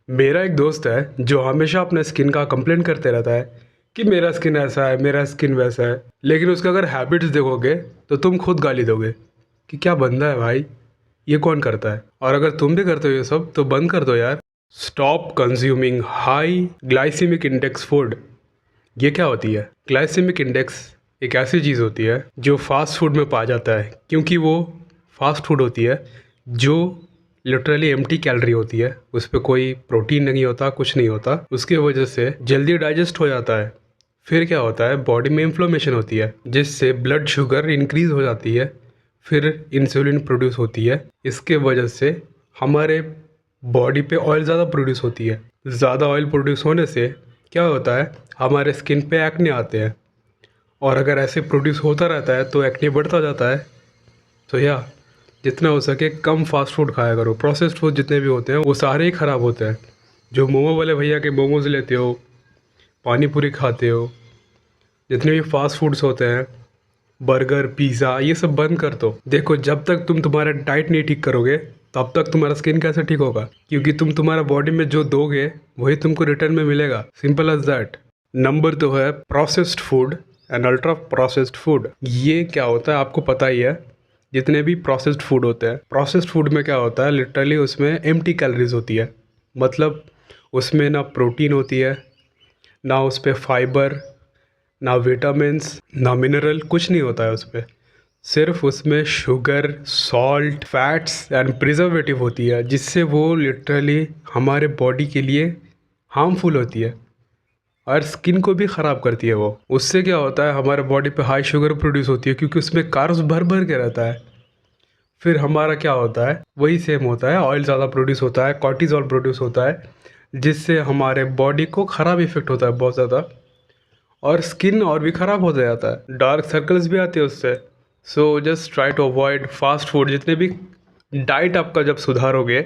मेरा एक दोस्त है जो हमेशा अपने स्किन का कंप्लेंट करते रहता है कि मेरा स्किन ऐसा है, मेरा स्किन वैसा है। लेकिन उसका अगर हैबिट्स देखोगे तो तुम खुद गाली दोगे कि क्या बंदा है भाई, ये कौन करता है। और अगर तुम भी करते हो ये सब तो बंद कर दो यार। Stop consuming high glycemic index food. ये क्या होती है? ग्लाइसेमिक इंडेक्स एक ऐसी चीज़ होती है जो फास्ट फूड में पाया जाता है, क्योंकि वो फास्ट फूड होती है जो लिटरली एम्प्टी कैलोरी होती है। उस पर कोई प्रोटीन नहीं होता, कुछ नहीं होता। उसके वजह से जल्दी डाइजेस्ट हो जाता है। फिर क्या होता है, बॉडी में इन्फ्लेमेशन होती है जिससे ब्लड शुगर इंक्रीज हो जाती है। फिर इंसुलिन प्रोड्यूस होती है। इसके वजह से हमारे बॉडी पे ऑयल ज़्यादा प्रोड्यूस होती है। ज़्यादा ऑयल प्रोड्यूस होने से क्या होता है, हमारे स्किन पे एक्ने आते हैं। और अगर ऐसे प्रोड्यूस होता रहता है तो एक्ने बढ़ता जाता है। तो या जितना हो सके कम फास्ट फूड खाया करो। प्रोसेस्ड फूड जितने भी होते हैं वो सारे ही ख़राब होते हैं। जो मोमो वाले भैया के मोमोज लेते हो, पानी पूरी खाते हो, जितने भी फास्ट फूड्स होते हैं, बर्गर, पिज़्ज़ा, ये सब बंद कर दो। देखो, जब तक तुम तुम्हारा डाइट नहीं ठीक करोगे तब तक तुम्हारा स्किन कैसे ठीक होगा? क्योंकि तुम तुम्हारा बॉडी में जो दोगे वही तुमको रिटर्न में मिलेगा। Simple as that. नंबर 2 है processed food and ultra processed food. ये क्या होता है आपको पता ही है। जितने भी प्रोसेस्ड फूड होते हैं, प्रोसेस्ड फूड में क्या होता है, लिटरली उसमें एम्प्टी कैलोरीज होती है। मतलब उसमें ना प्रोटीन होती है, ना उस पर फाइबर, ना विटामिन्स, ना मिनरल, कुछ नहीं होता है उस पर। सिर्फ उसमें sugar, salt, fats and preservative होती है, जिससे वो लिटरली हमारे बॉडी के लिए हार्मफुल होती है और स्किन को भी ख़राब करती है। वो उससे क्या होता है, हमारे बॉडी पे हाई शुगर प्रोड्यूस होती है क्योंकि उसमें कार्ब्स भर भर के रहता है। फिर हमारा क्या होता है, वही सेम होता है, ऑयल ज़्यादा प्रोड्यूस होता है, कॉर्टिजोल प्रोड्यूस होता है, जिससे हमारे बॉडी को ख़राब इफेक्ट होता है बहुत ज़्यादा। और स्किन और भी ख़राब हो जाता है, डार्क सर्कल्स भी आते हैं उससे। So just try to avoid fast food. जितने भी डाइट आपका जब सुधारोगे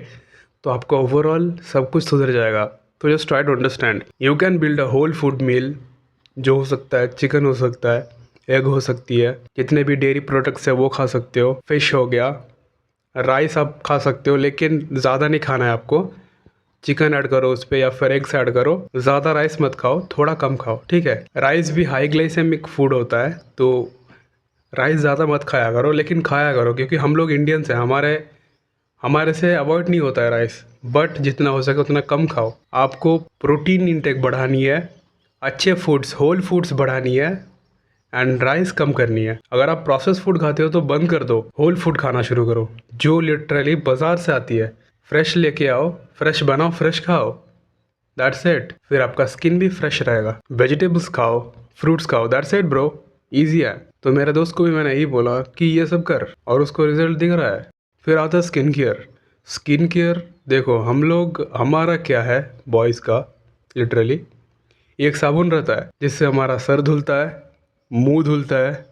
तो आपका ओवरऑल सब कुछ सुधर जाएगा। तो just try to understand, you can build a whole food meal, जो हो सकता है चिकन हो सकता है, एग हो सकती है, जितने भी डेयरी प्रोडक्ट्स है वो खा सकते हो, फिश हो गया, राइस आप खा सकते हो लेकिन ज़्यादा नहीं खाना है आपको। चिकन ऐड करो उस पर या फिर एग्स ऐड करो। ज़्यादा राइस मत खाओ, थोड़ा कम खाओ, ठीक है। राइस भी हाई ग्लाइसेमिक फूड होता है, तो राइस ज़्यादा मत खाया करो, लेकिन खाया करो क्योंकि हम लोग इंडियंस हैं, हमारे हमारे से अवॉइड नहीं होता है राइस। बट जितना हो सके उतना कम खाओ। आपको प्रोटीन इंटेक बढ़ानी है, अच्छे फूड्स, होल फूड्स बढ़ानी है एंड राइस कम करनी है। अगर आप प्रोसेस फूड खाते हो तो बंद कर दो, होल फूड खाना शुरू करो जो लिटरली बाजार से आती है। फ्रेश लेके आओ, फ्रेश बनाओ, फ्रेश खाओ, दैट्स इट। फिर आपका स्किन भी फ्रेश रहेगा। वेजिटेबल्स खाओ, फ्रूट्स खाओ, दैट्स इट ब्रो, ईजी है। तो मेरे दोस्त को भी मैंने यही बोला कि ये सब कर और उसको रिजल्ट दिख रहा है। फिर आता है स्किन केयर। स्किन केयर देखो, हम लोग, हमारा क्या है बॉयज़ का, लिटरली एक साबुन रहता है जिससे हमारा सर धुलता है, मुंह धुलता है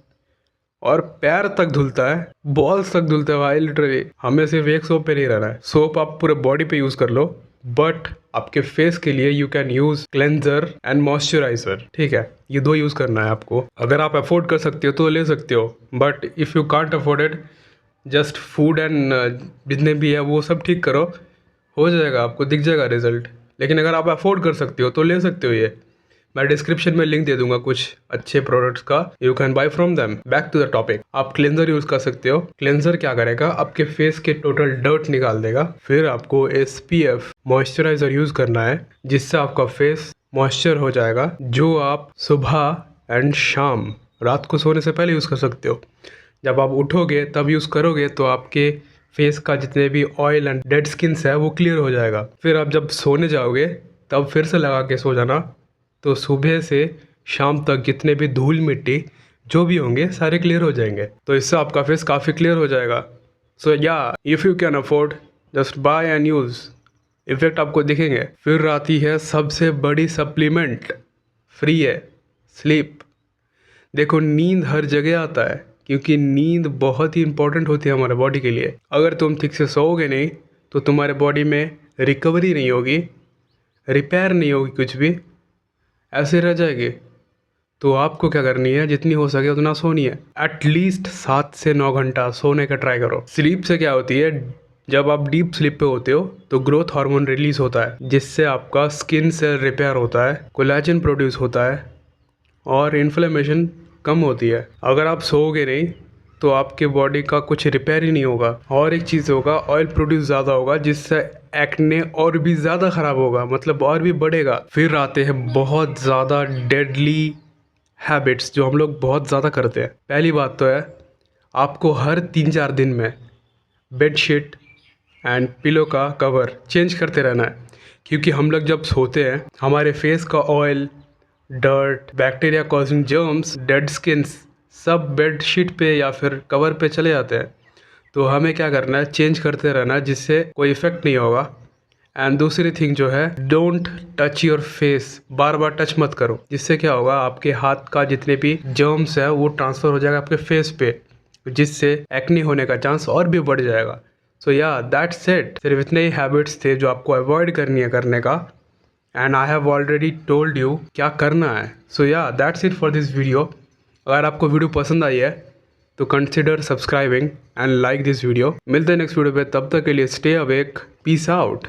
और पैर तक धुलता है, बॉल्स तक धुलता है भाई। लिटरली हमें सिर्फ एक सोप पे नहीं रहना है। सोप आप पूरे बॉडी पे यूज़ कर लो, बट आपके फेस के लिए you can use cleanser and moisturiser, ठीक है। ये दो यूज़ करना है आपको। अगर आप अफोर्ड कर सकते हो तो ले सकते हो, but if you can't afford it, just food and जितने भी है वो सब ठीक करो, हो जाएगा, आपको दिख जाएगा रिजल्ट। लेकिन अगर आप अफोर्ड कर सकते हो तो ले सकते हो। ये मैं डिस्क्रिप्शन में लिंक दे दूंगा कुछ अच्छे प्रोडक्ट्स का, you can buy from them. Back to the topic, आप क्लेंजर यूज कर सकते हो। क्लेंजर क्या करेगा, आपके फेस के टोटल डर्ट निकाल देगा। फिर आपको SPF मॉइस्चराइजर यूज करना है जिससे आपका फेस मॉइस्चर हो जाएगा, जो आप सुबह एंड शाम, रात को सोने से पहले यूज कर सकते हो। जब आप उठोगे तब यूज करोगे तो आपके फेस का जितने भी ऑयल एंड डेड स्किन्स है वो क्लियर हो जाएगा। फिर आप जब सोने जाओगे तब फिर से लगा के सो जाना, तो सुबह से शाम तक जितने भी धूल मिट्टी जो भी होंगे सारे क्लियर हो जाएंगे। तो इससे आपका फेस काफ़ी क्लियर हो जाएगा। सो या, if you can afford, just by and use, effect आपको दिखेंगे। फिर आती है सबसे बड़ी सप्लीमेंट, फ्री है, स्लीप। देखो, नींद हर जगह आता है क्योंकि नींद बहुत ही इंपॉर्टेंट होती है हमारे बॉडी के लिए। अगर तुम ठीक से सोओगे नहीं तो तुम्हारे बॉडी में रिकवरी नहीं होगी, रिपेयर नहीं होगी, कुछ भी ऐसे रह जाएगी। तो आपको क्या करनी है, जितनी हो सके उतना सोनी है। एटलीस्ट 7 से 9 घंटा सोने का ट्राई करो। स्लीप से क्या होती है, जब आप डीप स्लीप पे होते हो तो ग्रोथ हार्मोन रिलीज होता है जिससे आपका स्किन सेल रिपेयर होता है, कोलेजन प्रोड्यूस होता है और इन्फ्लेमेशन कम होती है। अगर आप सोओगे नहीं तो आपके बॉडी का कुछ रिपेयर ही नहीं होगा। और एक चीज़ होगा, ऑयल प्रोड्यूस ज़्यादा होगा जिससे एक्ने और भी ज़्यादा ख़राब होगा, मतलब और भी बढ़ेगा। फिर आते हैं बहुत ज़्यादा डेडली हैबिट्स जो हम लोग बहुत ज़्यादा करते हैं। पहली बात तो है आपको हर 3-4 दिन में बेडशीट एंड पिलो का कवर चेंज करते रहना है, क्योंकि हम लोग जब सोते हैं हमारे फेस का oil, dirt, bacteria causing germs, dead skins सब बेड शीट पे या फिर कवर पे चले जाते हैं। तो हमें क्या करना है, चेंज करते रहना है जिससे कोई इफेक्ट नहीं होगा। एंड दूसरी थिंग जो है, don't touch your face, bar bar touch मत करो। जिससे क्या होगा, आपके हाथ का जितने भी जर्म्स है वो ट्रांसफ़र हो जाएगा आपके फेस पे, जिससे एक्ने होने का चांस और भी बढ़ जाएगा। सो या दैट्स इट। सिर्फ इतने ही हैबिट्स थे जो आपको अवॉइड करनी है करने का, and I have already told you क्या करना है। सो या that's it for this video. अगर आपको वीडियो पसंद आई है तो consider subscribing and like this video. मिलते हैं नेक्स्ट वीडियो पे, तब तक के लिए स्टे अवेक, पीस आउट।